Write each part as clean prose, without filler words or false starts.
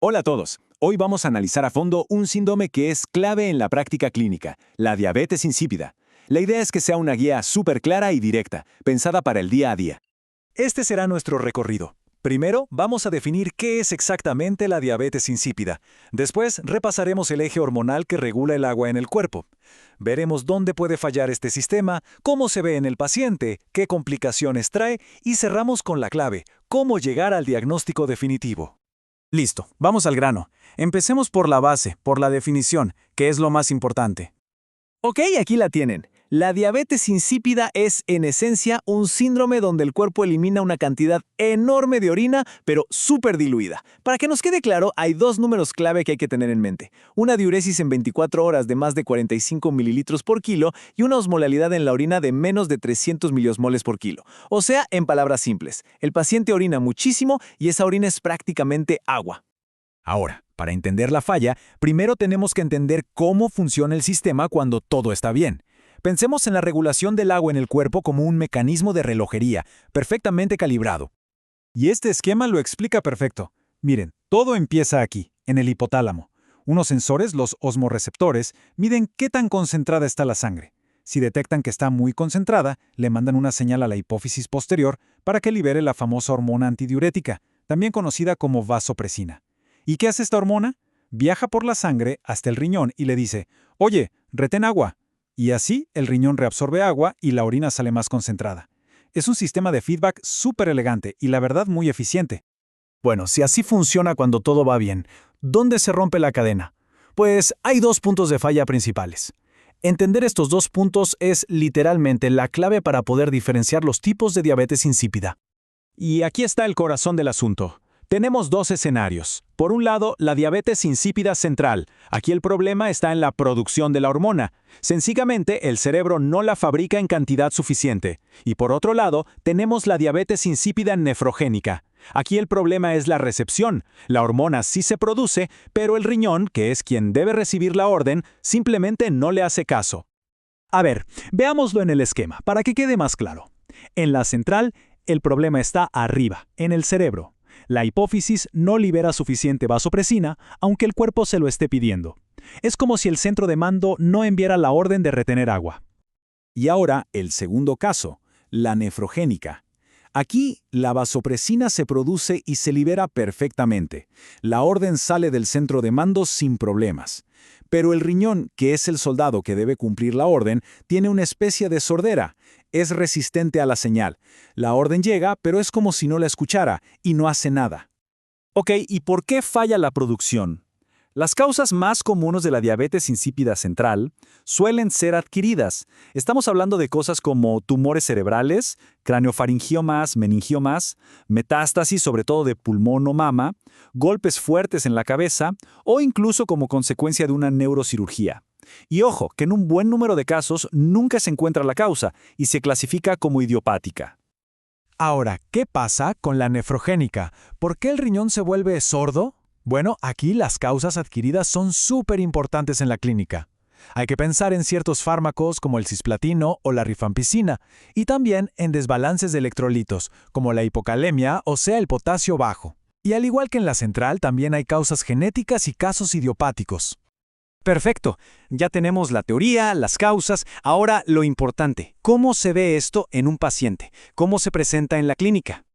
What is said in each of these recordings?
Hola a todos. Hoy vamos a analizar a fondo un síndrome que es clave en la práctica clínica, la diabetes insípida. La idea es que sea una guía súper clara y directa, pensada para el día a día. Este será nuestro recorrido. Primero, vamos a definir qué es exactamente la diabetes insípida. Después, repasaremos el eje hormonal que regula el agua en el cuerpo. Veremos dónde puede fallar este sistema, cómo se ve en el paciente, qué complicaciones trae y cerramos con la clave, cómo llegar al diagnóstico definitivo. Listo, vamos al grano. Empecemos por la base, por la definición, que es lo más importante. Ok, aquí la tienen. La diabetes insípida es, en esencia, un síndrome donde el cuerpo elimina una cantidad enorme de orina, pero súper diluida. Para que nos quede claro, hay dos números clave que hay que tener en mente. Una diuresis en 24 horas de más de 45 mililitros por kilo y una osmolalidad en la orina de menos de 300 miliosmoles por kilo. O sea, en palabras simples, el paciente orina muchísimo y esa orina es prácticamente agua. Ahora, para entender la falla, primero tenemos que entender cómo funciona el sistema cuando todo está bien. Pensemos en la regulación del agua en el cuerpo como un mecanismo de relojería, perfectamente calibrado. Y este esquema lo explica perfecto. Miren, todo empieza aquí, en el hipotálamo. Unos sensores, los osmorreceptores, miden qué tan concentrada está la sangre. Si detectan que está muy concentrada, le mandan una señal a la hipófisis posterior para que libere la famosa hormona antidiurética, también conocida como vasopresina. ¿Y qué hace esta hormona? Viaja por la sangre hasta el riñón y le dice, oye, retén agua. Y así el riñón reabsorbe agua y la orina sale más concentrada. Es un sistema de feedback súper elegante y la verdad muy eficiente. Bueno, si así funciona cuando todo va bien, ¿dónde se rompe la cadena? Pues hay dos puntos de falla principales. Entender estos dos puntos es literalmente la clave para poder diferenciar los tipos de diabetes insípida. Y aquí está el corazón del asunto. Tenemos dos escenarios. Por un lado, la diabetes insípida central. Aquí el problema está en la producción de la hormona. Sencillamente, el cerebro no la fabrica en cantidad suficiente. Y por otro lado, tenemos la diabetes insípida nefrogénica. Aquí el problema es la recepción. La hormona sí se produce, pero el riñón, que es quien debe recibir la orden, simplemente no le hace caso. A ver, veámoslo en el esquema, para que quede más claro. En la central, el problema está arriba, en el cerebro. La hipófisis no libera suficiente vasopresina, aunque el cuerpo se lo esté pidiendo. Es como si el centro de mando no enviara la orden de retener agua. Y ahora, el segundo caso, la nefrogénica. Aquí, la vasopresina se produce y se libera perfectamente. La orden sale del centro de mando sin problemas. Pero el riñón, que es el soldado que debe cumplir la orden, tiene una especie de sordera. Es resistente a la señal. La orden llega, pero es como si no la escuchara, y no hace nada. Ok, ¿y por qué falla la producción? Las causas más comunes de la diabetes insípida central suelen ser adquiridas. Estamos hablando de cosas como tumores cerebrales, craneofaringiomas, meningiomas, metástasis sobre todo de pulmón o mama, golpes fuertes en la cabeza o incluso como consecuencia de una neurocirugía. Y ojo, que en un buen número de casos nunca se encuentra la causa y se clasifica como idiopática. Ahora, ¿qué pasa con la nefrogénica? ¿Por qué el riñón se vuelve sordo? Bueno, aquí las causas adquiridas son súper importantes en la clínica. Hay que pensar en ciertos fármacos como el cisplatino o la rifampicina, y también en desbalances de electrolitos, como la hipocalemia, o sea, el potasio bajo. Y al igual que en la central, también hay causas genéticas y casos idiopáticos. Perfecto, ya tenemos la teoría, las causas, ahora lo importante, ¿cómo se ve esto en un paciente? ¿Cómo se presenta en la clínica?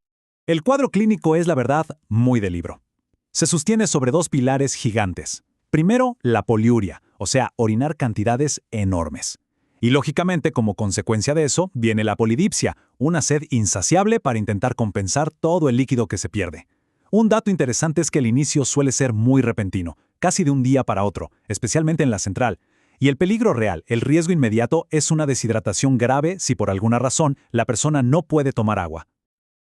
El cuadro clínico es, la verdad, muy de libro. Se sostiene sobre dos pilares gigantes. Primero, la poliuria, o sea, orinar cantidades enormes. Y lógicamente, como consecuencia de eso, viene la polidipsia, una sed insaciable para intentar compensar todo el líquido que se pierde. Un dato interesante es que el inicio suele ser muy repentino, casi de un día para otro, especialmente en la central. Y el peligro real, el riesgo inmediato, es una deshidratación grave si por alguna razón la persona no puede tomar agua.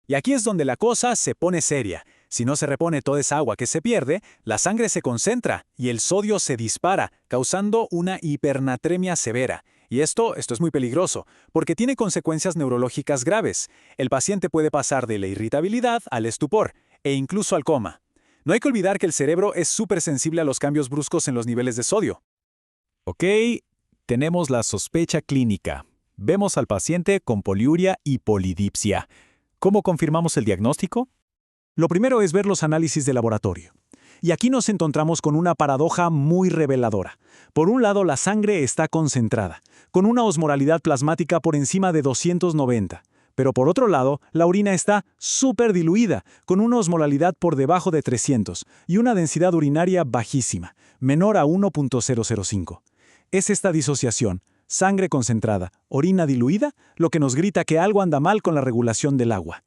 Y aquí es donde la cosa se pone seria. Si no se repone toda esa agua que se pierde, la sangre se concentra y el sodio se dispara, causando una hipernatremia severa. Y esto es muy peligroso, porque tiene consecuencias neurológicas graves. El paciente puede pasar de la irritabilidad al estupor, e incluso al coma. No hay que olvidar que el cerebro es súper sensible a los cambios bruscos en los niveles de sodio. Ok, tenemos la sospecha clínica. Vemos al paciente con poliuria y polidipsia. ¿Cómo confirmamos el diagnóstico? Lo primero es ver los análisis de laboratorio. Y aquí nos encontramos con una paradoja muy reveladora. Por un lado, la sangre está concentrada, con una osmolaridad plasmática por encima de 290. Pero por otro lado, la orina está súper diluida, con una osmolaridad por debajo de 300 y una densidad urinaria bajísima, menor a 1.005. Es esta disociación, sangre concentrada, orina diluida, lo que nos grita que algo anda mal con la regulación del agua.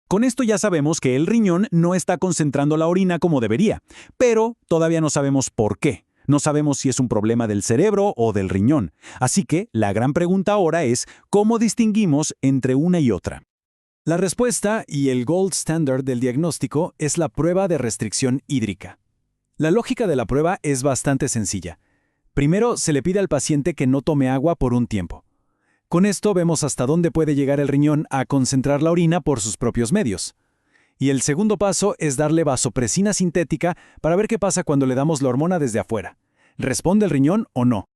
Con esto ya sabemos que el riñón no está concentrando la orina como debería, pero todavía no sabemos por qué. No sabemos si es un problema del cerebro o del riñón. Así que la gran pregunta ahora es, ¿cómo distinguimos entre una y otra? La respuesta y el gold standard del diagnóstico es la prueba de restricción hídrica. La lógica de la prueba es bastante sencilla. Primero, se le pide al paciente que no tome agua por un tiempo. Con esto vemos hasta dónde puede llegar el riñón a concentrar la orina por sus propios medios. Y el segundo paso es darle vasopresina sintética para ver qué pasa cuando le damos la hormona desde afuera. ¿Responde el riñón o no?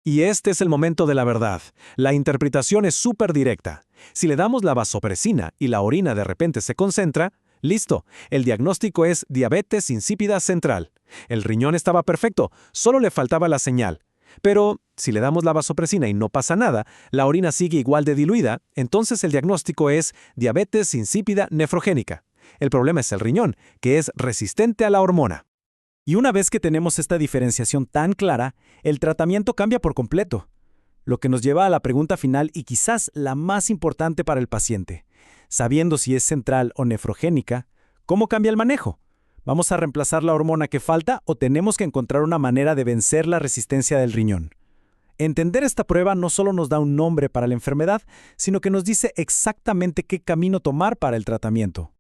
Y este es el momento de la verdad. La interpretación es súper directa. Si le damos la vasopresina y la orina de repente se concentra, listo, el diagnóstico es diabetes insípida central. El riñón estaba perfecto, solo le faltaba la señal. Pero si le damos la vasopresina y no pasa nada, la orina sigue igual de diluida, entonces el diagnóstico es diabetes insípida nefrogénica. El problema es el riñón, que es resistente a la hormona. Y una vez que tenemos esta diferenciación tan clara, el tratamiento cambia por completo. Lo que nos lleva a la pregunta final y quizás la más importante para el paciente. Sabiendo si es central o nefrogénica, ¿cómo cambia el manejo? ¿Vamos a reemplazar la hormona que falta o tenemos que encontrar una manera de vencer la resistencia del riñón? Entender esta prueba no solo nos da un nombre para la enfermedad, sino que nos dice exactamente qué camino tomar para el tratamiento.